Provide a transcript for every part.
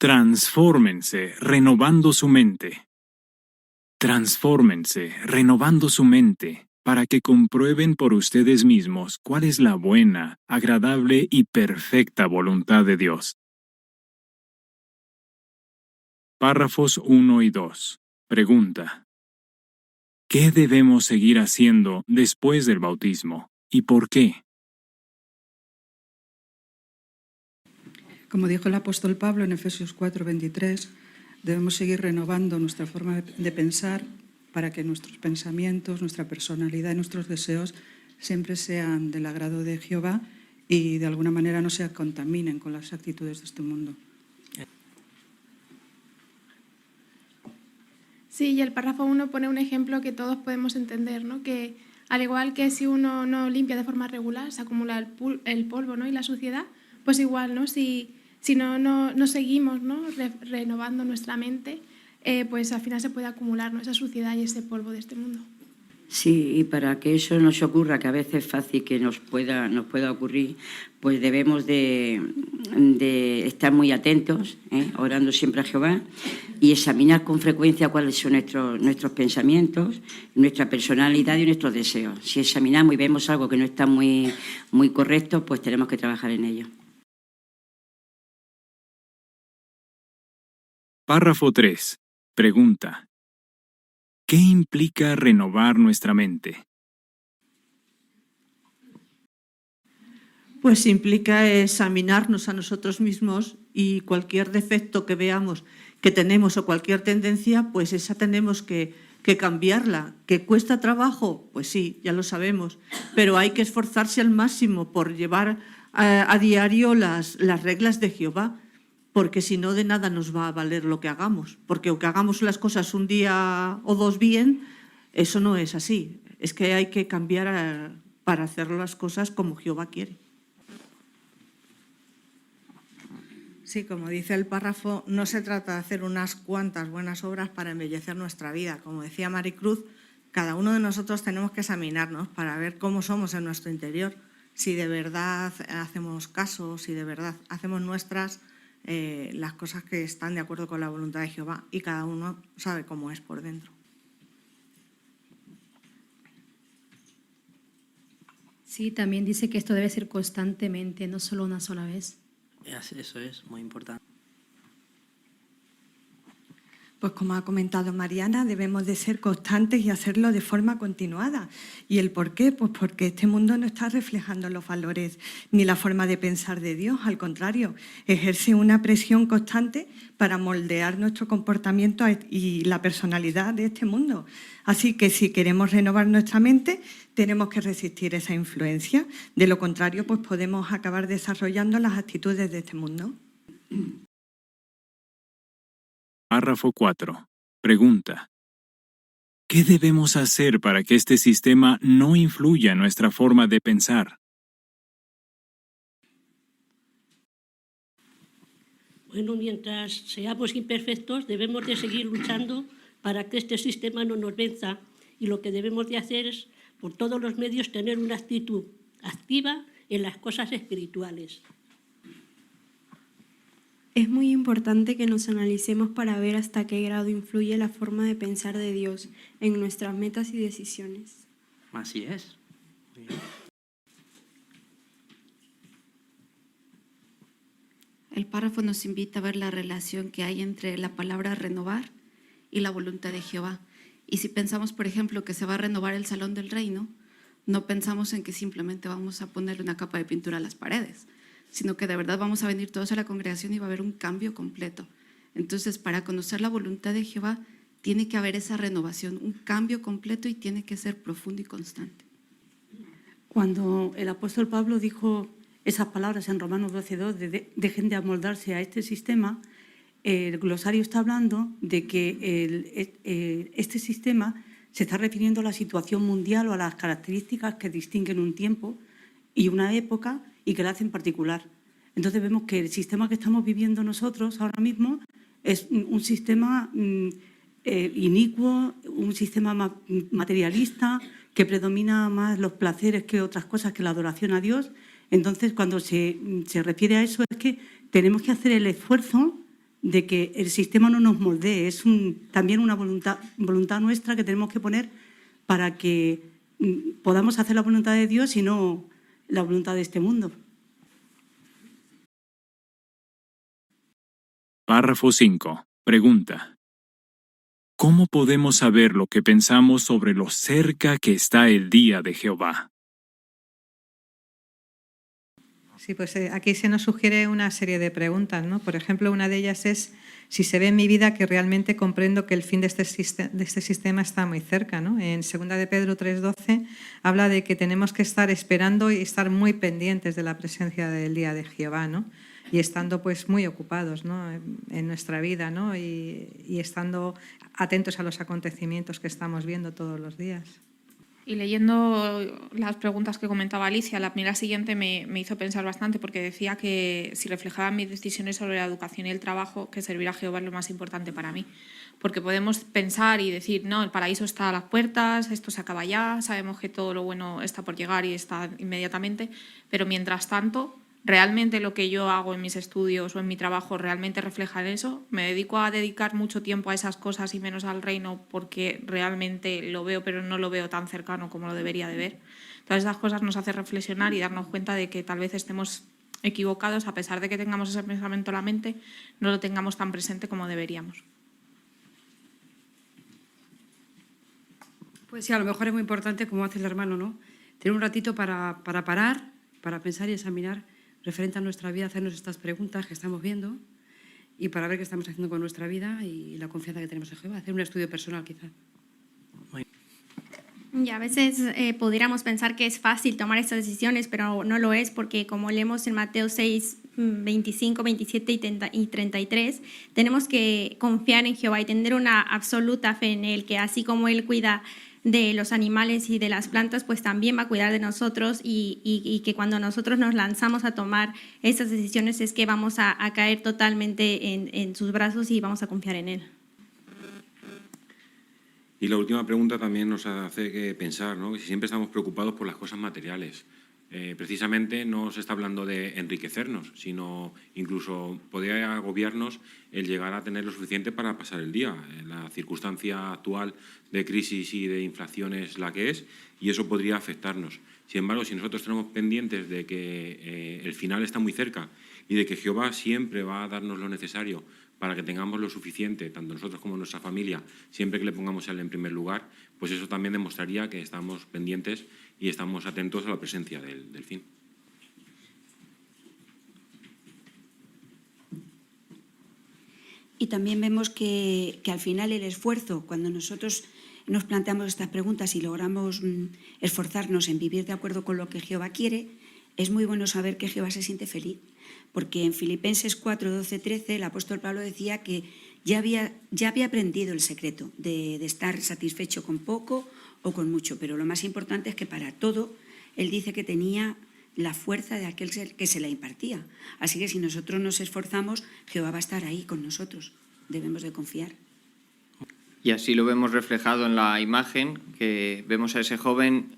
Transfórmense, renovando su mente. Transfórmense, renovando su mente, para que comprueben por ustedes mismos cuál es la buena, agradable y perfecta voluntad de Dios. Párrafos 1 y 2. Pregunta: ¿qué debemos seguir haciendo después del bautismo y por qué? Como dijo el apóstol Pablo en Efesios 4:23, debemos seguir renovando nuestra forma de pensar para que nuestros pensamientos, nuestra personalidad y nuestros deseos siempre sean del agrado de Jehová y de alguna manera no se contaminen con las actitudes de este mundo. Sí, y el párrafo 1 pone un ejemplo que todos podemos entender, ¿no? Que al igual que si uno no limpia de forma regular, se acumula el polvo, ¿no? Y la suciedad, pues igual, ¿no? Si no seguimos, ¿no? Renovando nuestra mente, pues al final se puede acumular, ¿no? Esa suciedad y ese polvo de este mundo. Sí, y para que eso no se ocurra, que a veces es fácil que nos pueda ocurrir, pues debemos de estar muy atentos, orando siempre a Jehová, y examinar con frecuencia cuáles son nuestros pensamientos, nuestra personalidad y nuestros deseos. Si examinamos y vemos algo que no está muy correcto, pues tenemos que trabajar en ello. Párrafo 3. Pregunta: ¿qué implica renovar nuestra mente? Pues implica examinarnos a nosotros mismos y cualquier defecto que veamos que tenemos o cualquier tendencia, pues esa tenemos que cambiarla. ¿Que cuesta trabajo? Pues sí, ya lo sabemos, pero hay que esforzarse al máximo por llevar a diario las reglas de Jehová, porque si no, de nada nos va a valer lo que hagamos, porque aunque hagamos las cosas un día o dos bien, eso no es así. Es que hay que cambiar para hacer las cosas como Jehová quiere. Sí, como dice el párrafo, no se trata de hacer unas cuantas buenas obras para embellecer nuestra vida. Como decía Maricruz, cada uno de nosotros tenemos que examinarnos para ver cómo somos en nuestro interior, si de verdad hacemos caso, si de verdad hacemos nuestras las cosas que están de acuerdo con la voluntad de Jehová, y cada uno sabe cómo es por dentro. Sí, también dice que esto debe ser constantemente, no solo una sola vez. Eso es muy importante. Pues como ha comentado Mariana, debemos de ser constantes y hacerlo de forma continuada. ¿Y el por qué? Pues porque este mundo no está reflejando los valores ni la forma de pensar de Dios. Al contrario, ejerce una presión constante para moldear nuestro comportamiento y la personalidad de este mundo. Así que si queremos renovar nuestra mente, tenemos que resistir esa influencia. De lo contrario, pues podemos acabar desarrollando las actitudes de este mundo. Párrafo 4. Pregunta: ¿qué debemos hacer para que este sistema no influya en nuestra forma de pensar? Bueno, mientras seamos imperfectos, debemos de seguir luchando para que este sistema no nos venza, y lo que debemos de hacer es, por todos los medios, tener una actitud activa en las cosas espirituales. Es muy importante que nos analicemos para ver hasta qué grado influye la forma de pensar de Dios en nuestras metas y decisiones. Así es. Muy bien. El párrafo nos invita a ver la relación que hay entre la palabra renovar y la voluntad de Jehová. Y si pensamos, por ejemplo, que se va a renovar el salón del reino, no pensamos en que simplemente vamos a ponerle una capa de pintura a las paredes, sino que de verdad vamos a venir todos a la congregación y va a haber un cambio completo. Entonces, para conocer la voluntad de Jehová, tiene que haber esa renovación, un cambio completo, y tiene que ser profundo y constante. Cuando el apóstol Pablo dijo esas palabras en Romanos 12:2, dejen de amoldarse a este sistema, el glosario está hablando de que este sistema se está refiriendo a la situación mundial o a las características que distinguen un tiempo y una época y que la hacen particular. Entonces vemos que el sistema que estamos viviendo nosotros ahora mismo es un sistema inicuo, un sistema materialista, que predomina más los placeres que otras cosas, que la adoración a Dios. Entonces, cuando se refiere a eso, es que tenemos que hacer el esfuerzo de que el sistema no nos moldee, es también una voluntad nuestra que tenemos que poner para que podamos hacer la voluntad de Dios y no la voluntad de este mundo. Párrafo 5. Pregunta. ¿Cómo podemos saber lo que pensamos sobre lo cerca que está el día de Jehová? Sí, pues aquí se nos sugiere una serie de preguntas, ¿no? Por ejemplo, una de ellas es si se ve en mi vida que realmente comprendo que el fin de este sistema está muy cerca, ¿no? En 2 de Pedro 3:12 habla de que tenemos que estar esperando y estar muy pendientes de la presencia del día de Jehová, ¿no? Y estando pues muy ocupados, ¿no? en nuestra vida, ¿no? y estando atentos a los acontecimientos que estamos viendo todos los días. Y leyendo las preguntas que comentaba Alicia, la primera siguiente me hizo pensar bastante porque decía que si reflejaba mis decisiones sobre la educación y el trabajo, que servir a Jehová es lo más importante para mí. Porque podemos pensar y decir, no, el paraíso está a las puertas, esto se acaba ya, sabemos que todo lo bueno está por llegar y está inmediatamente, pero mientras tanto, ¿realmente lo que yo hago en mis estudios o en mi trabajo realmente refleja en eso? ¿Me dedico a dedicar mucho tiempo a esas cosas y menos al reino porque realmente lo veo pero no lo veo tan cercano como lo debería de ver? Todas esas cosas nos hacen reflexionar y darnos cuenta de que tal vez estemos equivocados, a pesar de que tengamos ese pensamiento en la mente, no lo tengamos tan presente como deberíamos. Pues sí, a lo mejor es muy importante, como hace el hermano, ¿no? Tener un ratito para parar, para pensar y examinar referente a nuestra vida, hacernos estas preguntas que estamos viendo y para ver qué estamos haciendo con nuestra vida y la confianza que tenemos en Jehová, hacer un estudio personal quizá. Y a veces pudiéramos pensar que es fácil tomar estas decisiones, pero no lo es porque como leemos en Mateo 6, 25, 27 y 33, tenemos que confiar en Jehová y tener una absoluta fe en Él, que así como Él cuida de los animales y de las plantas, pues también va a cuidar de nosotros y que cuando nosotros nos lanzamos a tomar estas decisiones es que vamos a caer totalmente en sus brazos y vamos a confiar en Él. Y la última pregunta también nos hace que pensar, ¿no? Si siempre estamos preocupados por las cosas materiales. Precisamente no se está hablando de enriquecernos, sino incluso podría agobiarnos el llegar a tener lo suficiente para pasar el día. La circunstancia actual de crisis y de inflación es la que es y eso podría afectarnos. Sin embargo, si nosotros tenemos pendientes de que el final está muy cerca y de que Jehová siempre va a darnos lo necesario para que tengamos lo suficiente, tanto nosotros como nuestra familia, siempre que le pongamos a Él en primer lugar, pues eso también demostraría que estamos pendientes y estamos atentos a la presencia del fin. Y también vemos que al final el esfuerzo, cuando nosotros nos planteamos estas preguntas y logramos esforzarnos en vivir de acuerdo con lo que Jehová quiere, es muy bueno saber que Jehová se siente feliz. Porque en Filipenses 4, 12, 13 el apóstol Pablo decía que ya había aprendido el secreto de estar satisfecho con poco o con mucho, pero lo más importante es que para todo él dice que tenía la fuerza de aquel que se la impartía. Así que si nosotros nos esforzamos, Jehová va a estar ahí con nosotros. Debemos de confiar. Y así lo vemos reflejado en la imagen, que vemos a ese joven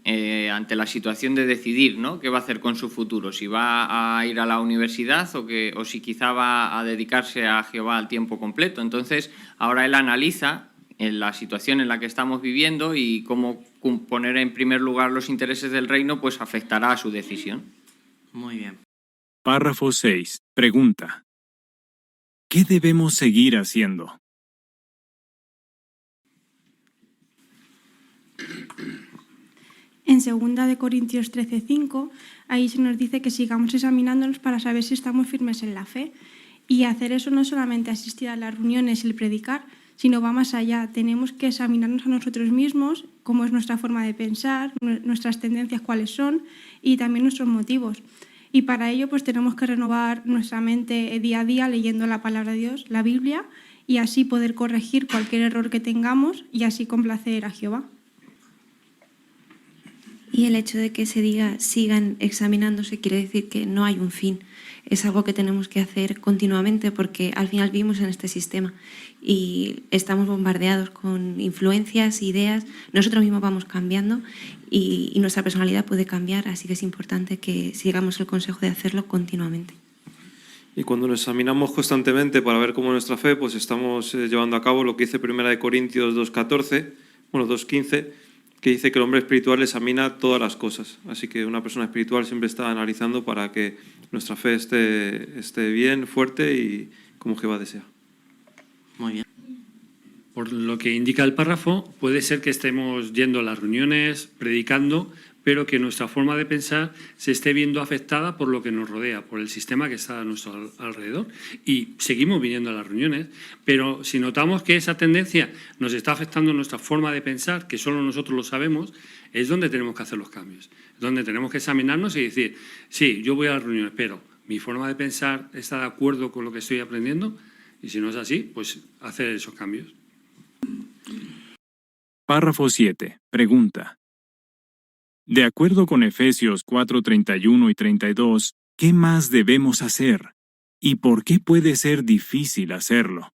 ante la situación de decidir, ¿no? ¿Qué va a hacer con su futuro? Si va a ir a la universidad o si quizá va a dedicarse a Jehová al tiempo completo. Entonces, ahora él analiza en la situación en la que estamos viviendo y cómo poner en primer lugar los intereses del reino, pues afectará a su decisión. Muy bien. Párrafo 6. Pregunta. ¿Qué debemos seguir haciendo? En 2 Corintios 13:5, ahí se nos dice que sigamos examinándonos para saber si estamos firmes en la fe. Y hacer eso no solamente asistir a las reuniones y el predicar, sino va más allá. Tenemos que examinarnos a nosotros mismos, cómo es nuestra forma de pensar, nuestras tendencias cuáles son y también nuestros motivos. Y para ello pues tenemos que renovar nuestra mente día a día leyendo la palabra de Dios, la Biblia, y así poder corregir cualquier error que tengamos y así complacer a Jehová. Y el hecho de que se diga sigan examinándose quiere decir que no hay un fin. Es algo que tenemos que hacer continuamente porque al final vivimos en este sistema y estamos bombardeados con influencias, ideas. Nosotros mismos vamos cambiando y nuestra personalidad puede cambiar, así que es importante que sigamos el consejo de hacerlo continuamente. Y cuando nos examinamos constantemente para ver cómo nuestra fe, pues estamos llevando a cabo lo que dice 1 Corintios 2:15, que dice que el hombre espiritual examina todas las cosas. Así que una persona espiritual siempre está analizando para que nuestra fe esté bien, fuerte y como Jehová desea. Muy bien. Por lo que indica el párrafo, puede ser que estemos yendo a las reuniones, predicando, pero que nuestra forma de pensar se esté viendo afectada por lo que nos rodea, por el sistema que está a nuestro alrededor. Y seguimos viniendo a las reuniones, pero si notamos que esa tendencia nos está afectando nuestra forma de pensar, que solo nosotros lo sabemos, es donde tenemos que hacer los cambios. Es donde tenemos que examinarnos y decir, sí, yo voy a las reuniones, pero ¿mi forma de pensar está de acuerdo con lo que estoy aprendiendo? Y si no es así, pues hacer esos cambios. Párrafo 7. Pregunta. De acuerdo con Efesios 4:31 y 32, ¿qué más debemos hacer? ¿Y por qué puede ser difícil hacerlo?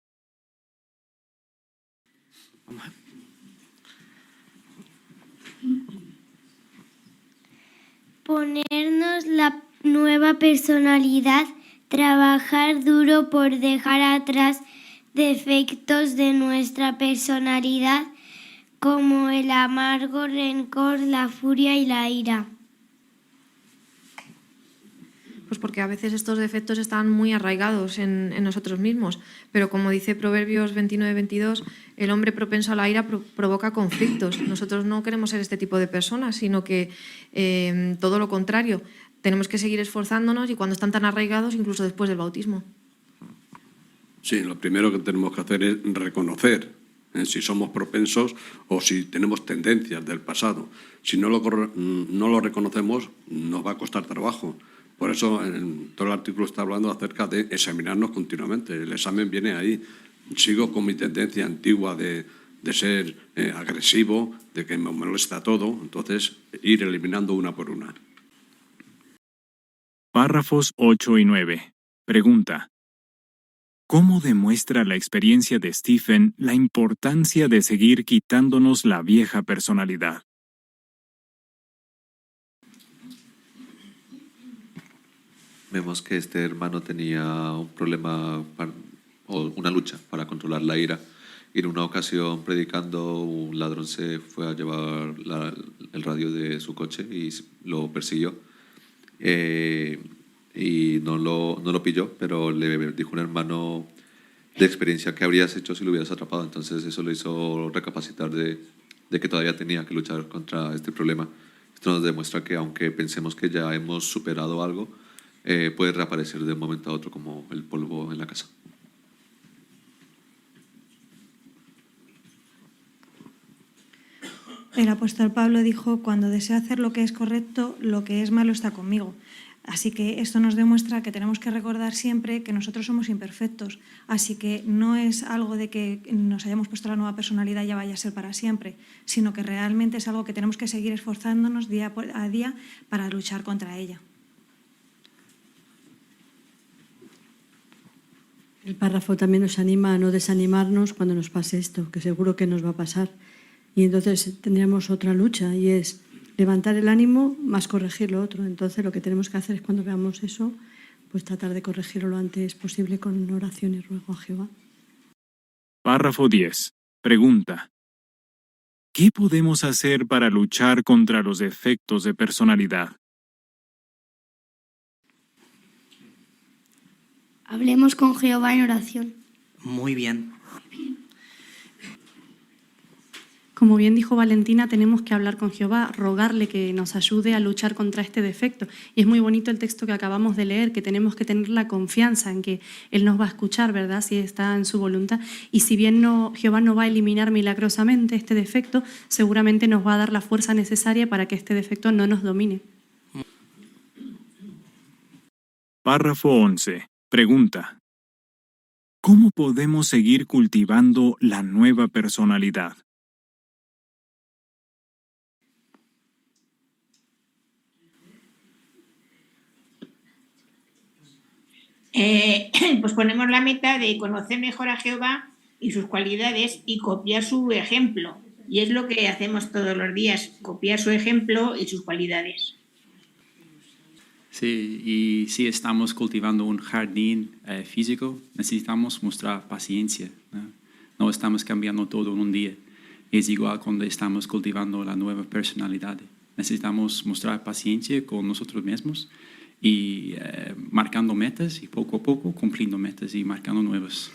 Ponernos la nueva personalidad, trabajar duro por dejar atrás defectos de nuestra personalidad como el amargo rencor, la furia y la ira. Pues porque a veces estos defectos están muy arraigados en nosotros mismos, pero como dice Proverbios 29:22, el hombre propenso a la ira provoca conflictos. Nosotros no queremos ser este tipo de personas, sino que todo lo contrario, tenemos que seguir esforzándonos y cuando están tan arraigados, incluso después del bautismo. Sí, lo primero que tenemos que hacer es reconocer si somos propensos o si tenemos tendencias del pasado. Si no lo reconocemos, nos va a costar trabajo. Por eso todo el artículo está hablando acerca de examinarnos continuamente. El examen viene ahí. Sigo con mi tendencia antigua de ser agresivo, de que me molesta todo, entonces ir eliminando una por una. Párrafos 8 y 9. Pregunta. ¿Cómo demuestra la experiencia de Stephen la importancia de seguir quitándonos la vieja personalidad? Vemos que este hermano tenía un problema o una lucha para controlar la ira. Y en una ocasión, predicando, un ladrón se fue a llevar el radio de su coche y lo persiguió. Y no lo pilló, pero le dijo un hermano de experiencia qué habrías hecho si lo hubieras atrapado. Entonces eso le hizo recapacitar de que todavía tenía que luchar contra este problema. Esto nos demuestra que aunque pensemos que ya hemos superado algo, puede reaparecer de un momento a otro como el polvo en la casa. El apóstol Pablo dijo, cuando deseo hacer lo que es correcto, lo que es malo está conmigo. Así que esto nos demuestra que tenemos que recordar siempre que nosotros somos imperfectos. Así que no es algo de que nos hayamos puesto la nueva personalidad y ya vaya a ser para siempre, sino que realmente es algo que tenemos que seguir esforzándonos día a día para luchar contra ella. El párrafo también nos anima a no desanimarnos cuando nos pase esto, que seguro que nos va a pasar. Y entonces tendríamos otra lucha y es levantar el ánimo más corregir lo otro. Entonces lo que tenemos que hacer es cuando veamos eso, pues tratar de corregirlo lo antes posible con oración y ruego a Jehová. Párrafo 10. Pregunta. ¿Qué podemos hacer para luchar contra los defectos de personalidad? Hablemos con Jehová en oración. Muy bien. Como bien dijo Valentina, tenemos que hablar con Jehová, rogarle que nos ayude a luchar contra este defecto. Y es muy bonito el texto que acabamos de leer, que tenemos que tener la confianza en que Él nos va a escuchar, ¿verdad? Si está en su voluntad. Y si bien Jehová no va a eliminar milagrosamente este defecto, seguramente nos va a dar la fuerza necesaria para que este defecto no nos domine. Párrafo 11. Pregunta. ¿Cómo podemos seguir cultivando la nueva personalidad? Pues ponemos la meta de conocer mejor a Jehová y sus cualidades y copiar su ejemplo. Y es lo que hacemos todos los días, copiar su ejemplo y sus cualidades. Sí, y si estamos cultivando un jardín físico, necesitamos mostrar paciencia, ¿no? No estamos cambiando todo en un día. Es igual cuando estamos cultivando la nueva personalidad. Necesitamos mostrar paciencia con nosotros mismos y marcando metas y poco a poco cumpliendo metas y marcando nuevas.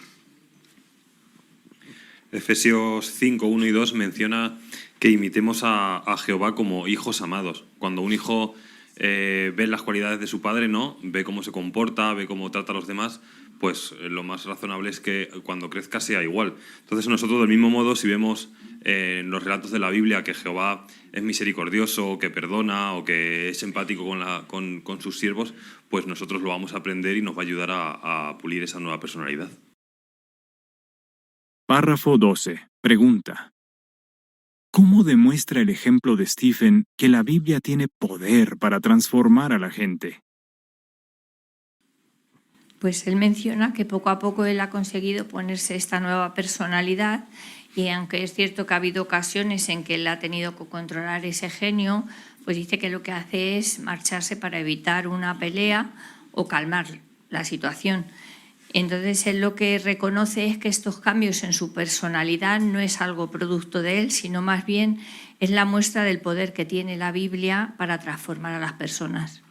Efesios 5, 1 y 2 menciona que imitemos a Jehová como hijos amados. Cuando un hijo ve las cualidades de su padre, ¿no? Ve cómo se comporta, ve cómo trata a los demás, pues lo más razonable es que cuando crezca sea igual. Entonces nosotros del mismo modo, si vemos en los relatos de la Biblia que Jehová es misericordioso, que perdona o que es empático con sus siervos, pues nosotros lo vamos a aprender y nos va a ayudar a pulir esa nueva personalidad. Párrafo 12. Pregunta. ¿Cómo demuestra el ejemplo de Stephen que la Biblia tiene poder para transformar a la gente? Pues él menciona que poco a poco él ha conseguido ponerse esta nueva personalidad y aunque es cierto que ha habido ocasiones en que él ha tenido que controlar ese genio, pues dice que lo que hace es marcharse para evitar una pelea o calmar la situación. Entonces él lo que reconoce es que estos cambios en su personalidad no es algo producto de él, sino más bien es la muestra del poder que tiene la Biblia para transformar a las personas.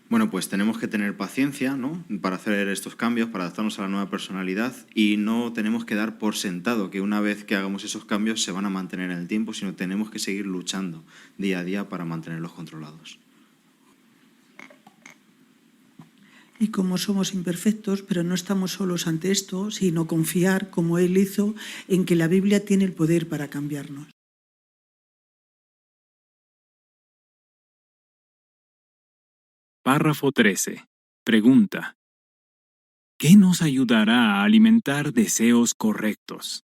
Bueno, pues tenemos que tener paciencia, ¿no?, para hacer estos cambios, para adaptarnos a la nueva personalidad y no tenemos que dar por sentado que una vez que hagamos esos cambios se van a mantener en el tiempo, sino tenemos que seguir luchando día a día para mantenerlos controlados. Y como somos imperfectos, pero no estamos solos ante esto, sino confiar, como él hizo, en que la Biblia tiene el poder para cambiarnos. Párrafo 13. Pregunta. ¿Qué nos ayudará a alimentar deseos correctos?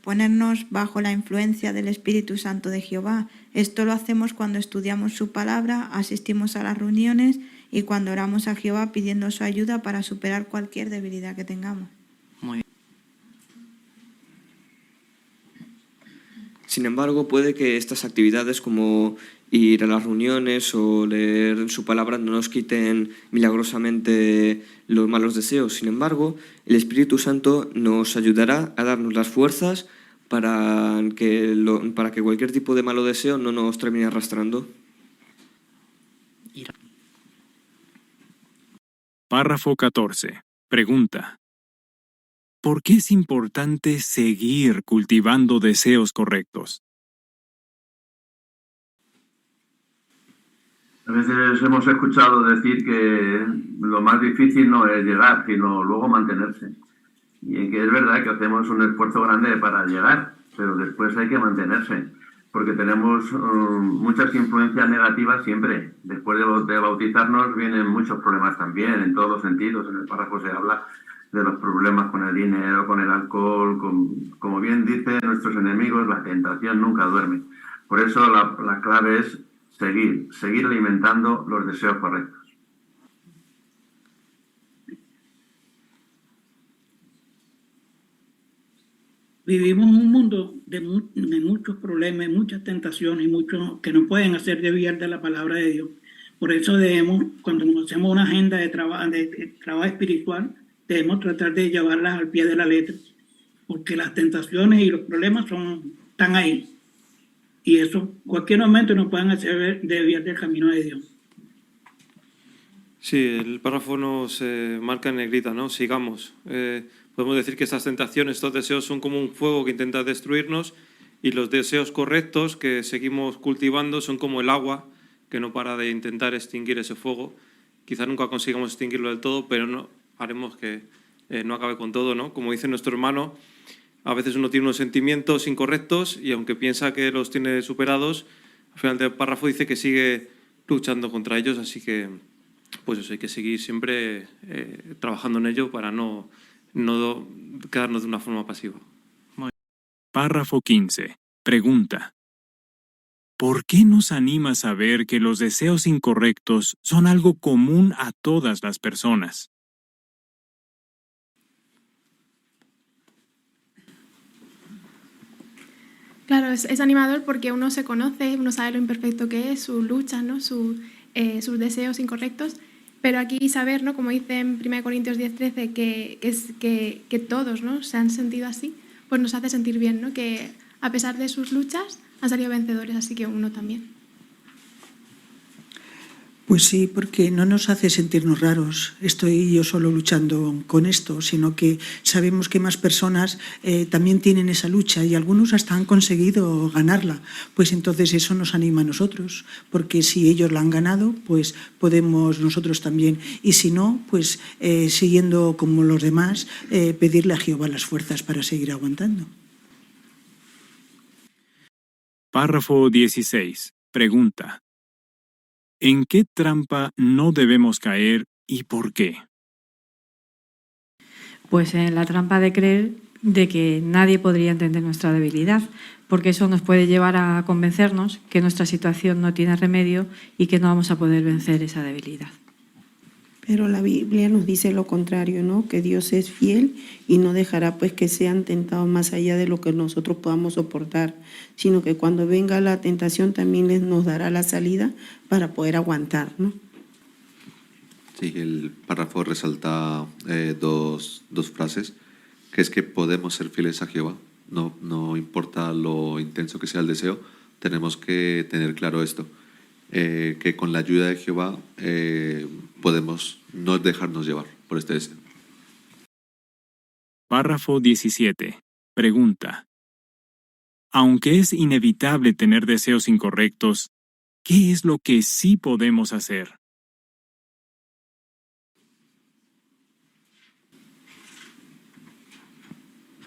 Ponernos bajo la influencia del Espíritu Santo de Jehová. Esto lo hacemos cuando estudiamos su palabra, asistimos a las reuniones y cuando oramos a Jehová pidiendo su ayuda para superar cualquier debilidad que tengamos. Muy bien. Sin embargo, puede que estas actividades como ir a las reuniones o leer su palabra no nos quiten milagrosamente los malos deseos. Sin embargo, el Espíritu Santo nos ayudará a darnos las fuerzas para que cualquier tipo de malo deseo no nos termine arrastrando. Párrafo 14. Pregunta. ¿Por qué es importante seguir cultivando deseos correctos? A veces hemos escuchado decir que lo más difícil no es llegar, sino luego mantenerse. Y en que es verdad que hacemos un esfuerzo grande para llegar, pero después hay que mantenerse, porque tenemos muchas influencias negativas siempre. Después de bautizarnos vienen muchos problemas también, en todos los sentidos. En el párrafo se habla de los problemas con el dinero, con el alcohol, como bien dicen nuestros enemigos, la tentación nunca duerme. Por eso la clave es seguir alimentando los deseos correctos. Vivimos en un mundo de muchos problemas, muchas tentaciones, muchos que nos pueden hacer desviar de la palabra de Dios. Por eso debemos, cuando nos hacemos una agenda de trabajo espiritual, debemos tratar de llevarlas al pie de la letra, porque las tentaciones y los problemas están ahí. Y eso, cualquier momento nos pueden hacer desviar del camino de Dios. Sí, el párrafo nos marca en negrita, ¿no? Sigamos. Podemos decir que estas tentaciones, estos deseos son como un fuego que intenta destruirnos y los deseos correctos que seguimos cultivando son como el agua que no para de intentar extinguir ese fuego. Quizá nunca consigamos extinguirlo del todo, pero no haremos que no acabe con todo, ¿no? Como dice nuestro hermano, a veces uno tiene unos sentimientos incorrectos y aunque piensa que los tiene superados, al final del párrafo dice que sigue luchando contra ellos, así que pues eso, hay que seguir siempre trabajando en ello para no quedarnos de una forma pasiva. Párrafo 15. Pregunta. ¿Por qué nos anima a saber que los deseos incorrectos son algo común a todas las personas? Claro, es animador porque uno se conoce, uno sabe lo imperfecto que es, sus luchas, ¿no? sus deseos incorrectos, pero aquí saber, ¿no? Como dice en 1 Corintios 10:13, que todos, ¿no? se han sentido así, pues nos hace sentir bien, ¿no? Que a pesar de sus luchas han salido vencedores, así que uno también. Pues sí, porque no nos hace sentirnos raros. Estoy yo solo luchando con esto, sino que sabemos que más personas también tienen esa lucha y algunos hasta han conseguido ganarla. Pues entonces eso nos anima a nosotros, porque si ellos la han ganado, pues podemos nosotros también. Y si no, pues siguiendo como los demás, pedirle a Jehová las fuerzas para seguir aguantando. Párrafo 16. Pregunta. ¿En qué trampa no debemos caer y por qué? Pues en la trampa de creer de que nadie podría entender nuestra debilidad, porque eso nos puede llevar a convencernos que nuestra situación no tiene remedio y que no vamos a poder vencer esa debilidad. Pero la Biblia nos dice lo contrario, ¿no? Que Dios es fiel y no dejará pues que sean tentados más allá de lo que nosotros podamos soportar, sino que cuando venga la tentación también nos dará la salida para poder aguantar, ¿no? Sí, el párrafo resalta dos frases, que es que podemos ser fieles a Jehová, no importa lo intenso que sea el deseo, tenemos que tener claro esto. Que con la ayuda de Jehová podemos no dejarnos llevar por este deseo. Párrafo 17. Pregunta. Aunque es inevitable tener deseos incorrectos, ¿qué es lo que sí podemos hacer?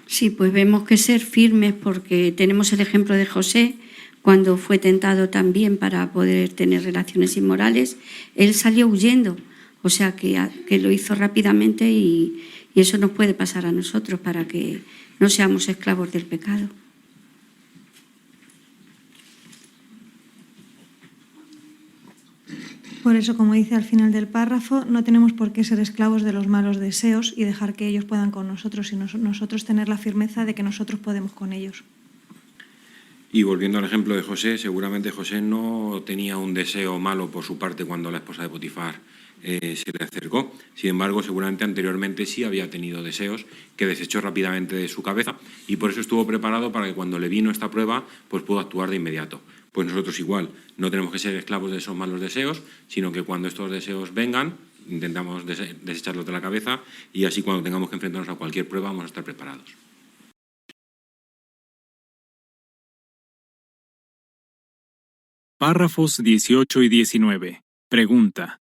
Sí, pues vemos que ser firmes porque tenemos el ejemplo de José. Cuando fue tentado también para poder tener relaciones inmorales, él salió huyendo, o sea que lo hizo rápidamente y eso nos puede pasar a nosotros para que no seamos esclavos del pecado. Por eso, como dice al final del párrafo, no tenemos por qué ser esclavos de los malos deseos y dejar que ellos puedan con nosotros, sino nosotros tener la firmeza de que nosotros podemos con ellos. Y volviendo al ejemplo de José, seguramente José no tenía un deseo malo por su parte cuando la esposa de Potifar se le acercó. Sin embargo, seguramente anteriormente sí había tenido deseos que desechó rápidamente de su cabeza y por eso estuvo preparado para que cuando le vino esta prueba, pues pudo actuar de inmediato. Pues nosotros igual, no tenemos que ser esclavos de esos malos deseos, sino que cuando estos deseos vengan, intentamos desecharlos de la cabeza y así cuando tengamos que enfrentarnos a cualquier prueba vamos a estar preparados. Párrafos 18 y 19. Pregunta.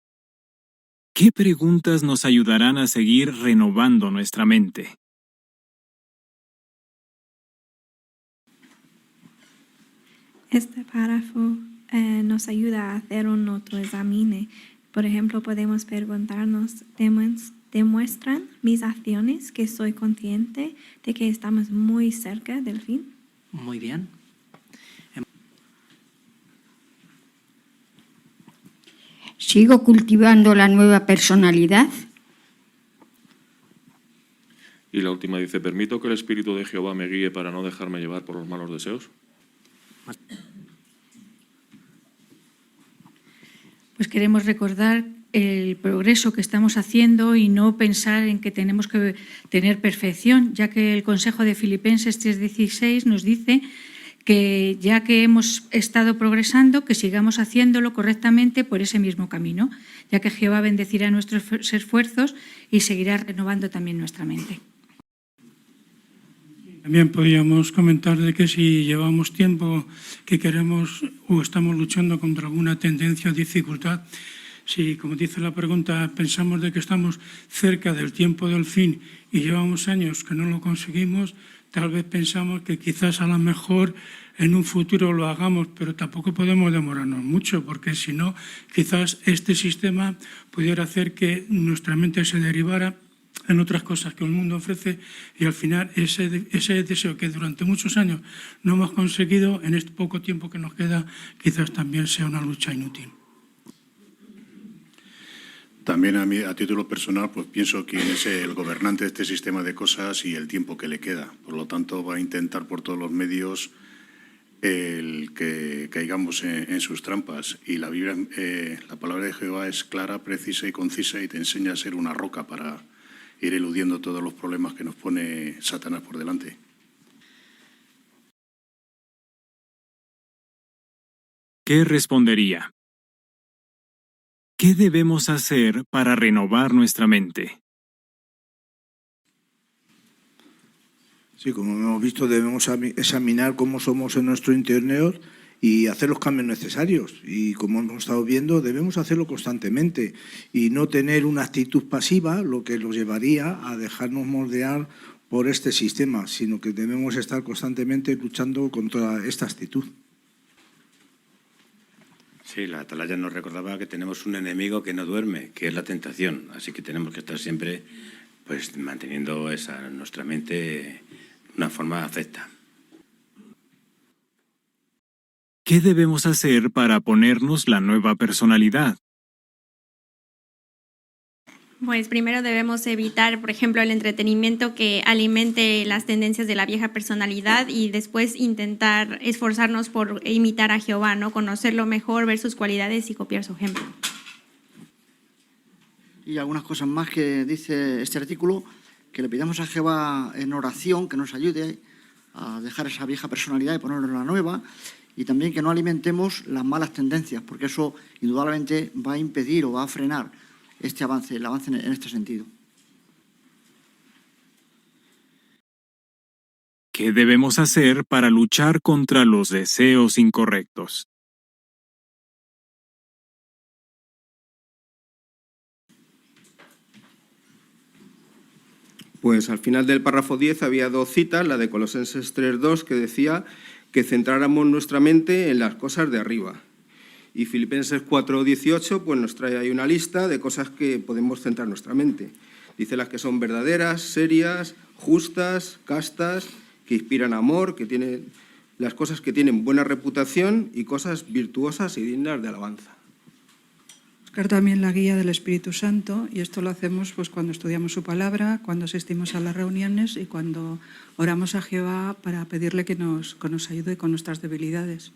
¿Qué preguntas nos ayudarán a seguir renovando nuestra mente? Este párrafo nos ayuda a hacer un autoexamen. Por ejemplo, podemos preguntarnos, ¿demuestran mis acciones que soy consciente de que estamos muy cerca del fin? Muy bien. ¿Sigo cultivando la nueva personalidad? Y la última dice, ¿permito que el Espíritu de Jehová me guíe para no dejarme llevar por los malos deseos? Pues queremos recordar el progreso que estamos haciendo y no pensar en que tenemos que tener perfección, ya que el Consejo de Filipenses 3:16 nos dice que ya que hemos estado progresando, que sigamos haciéndolo correctamente por ese mismo camino, ya que Jehová bendecirá nuestros esfuerzos y seguirá renovando también nuestra mente. También podríamos comentar de que si llevamos tiempo que queremos o estamos luchando contra alguna tendencia o dificultad, si, como dice la pregunta, pensamos de que estamos cerca del tiempo del fin y llevamos años que no lo conseguimos, tal vez pensamos que quizás a lo mejor en un futuro lo hagamos, pero tampoco podemos demorarnos mucho, porque si no, quizás este sistema pudiera hacer que nuestra mente se derivara en otras cosas que el mundo ofrece y al final ese deseo que durante muchos años no hemos conseguido, en este poco tiempo que nos queda, quizás también sea una lucha inútil. También a título personal, pues pienso quién es el gobernante de este sistema de cosas y el tiempo que le queda. Por lo tanto, va a intentar por todos los medios el que caigamos en sus trampas. Y la Biblia, la palabra de Jehová es clara, precisa y concisa y te enseña a ser una roca para ir eludiendo todos los problemas que nos pone Satanás por delante. ¿Qué respondería? ¿Qué debemos hacer para renovar nuestra mente? Sí, como hemos visto, debemos examinar cómo somos en nuestro interior y hacer los cambios necesarios. Y como hemos estado viendo, debemos hacerlo constantemente y no tener una actitud pasiva, lo que nos llevaría a dejarnos moldear por este sistema, sino que debemos estar constantemente luchando contra esta actitud. Sí, la atalaya nos recordaba que tenemos un enemigo que no duerme, que es la tentación. Así que tenemos que estar siempre pues, manteniendo nuestra mente de una forma afecta. ¿Qué debemos hacer para ponernos la nueva personalidad? Pues primero debemos evitar, por ejemplo, el entretenimiento que alimente las tendencias de la vieja personalidad y después intentar esforzarnos por imitar a Jehová, ¿no? Conocerlo mejor, ver sus cualidades y copiar su ejemplo. Y algunas cosas más que dice este artículo, que le pidamos a Jehová en oración que nos ayude a dejar esa vieja personalidad y ponernos la nueva, y también que no alimentemos las malas tendencias, porque eso indudablemente va a impedir o va a frenar el avance en este sentido. ¿Qué debemos hacer para luchar contra los deseos incorrectos? Pues al final del párrafo 10 había dos citas, la de Colosenses 3:2, que decía que centráramos nuestra mente en las cosas de arriba. Y Filipenses 4:18 pues nos trae ahí una lista de cosas que podemos centrar nuestra mente. Dice las que son verdaderas, serias, justas, castas, que inspiran amor, que tienen las cosas que tienen buena reputación y cosas virtuosas y dignas de alabanza. Buscar también la guía del Espíritu Santo, y esto lo hacemos pues cuando estudiamos su palabra, cuando asistimos a las reuniones y cuando oramos a Jehová para pedirle que nos ayude con nuestras debilidades.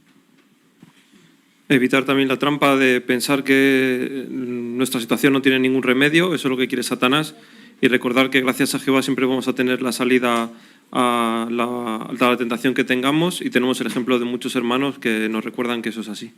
Evitar también la trampa de pensar que nuestra situación no tiene ningún remedio, eso es lo que quiere Satanás, y recordar que gracias a Jehová siempre vamos a tener la salida a la tentación que tengamos, y tenemos el ejemplo de muchos hermanos que nos recuerdan que eso es así.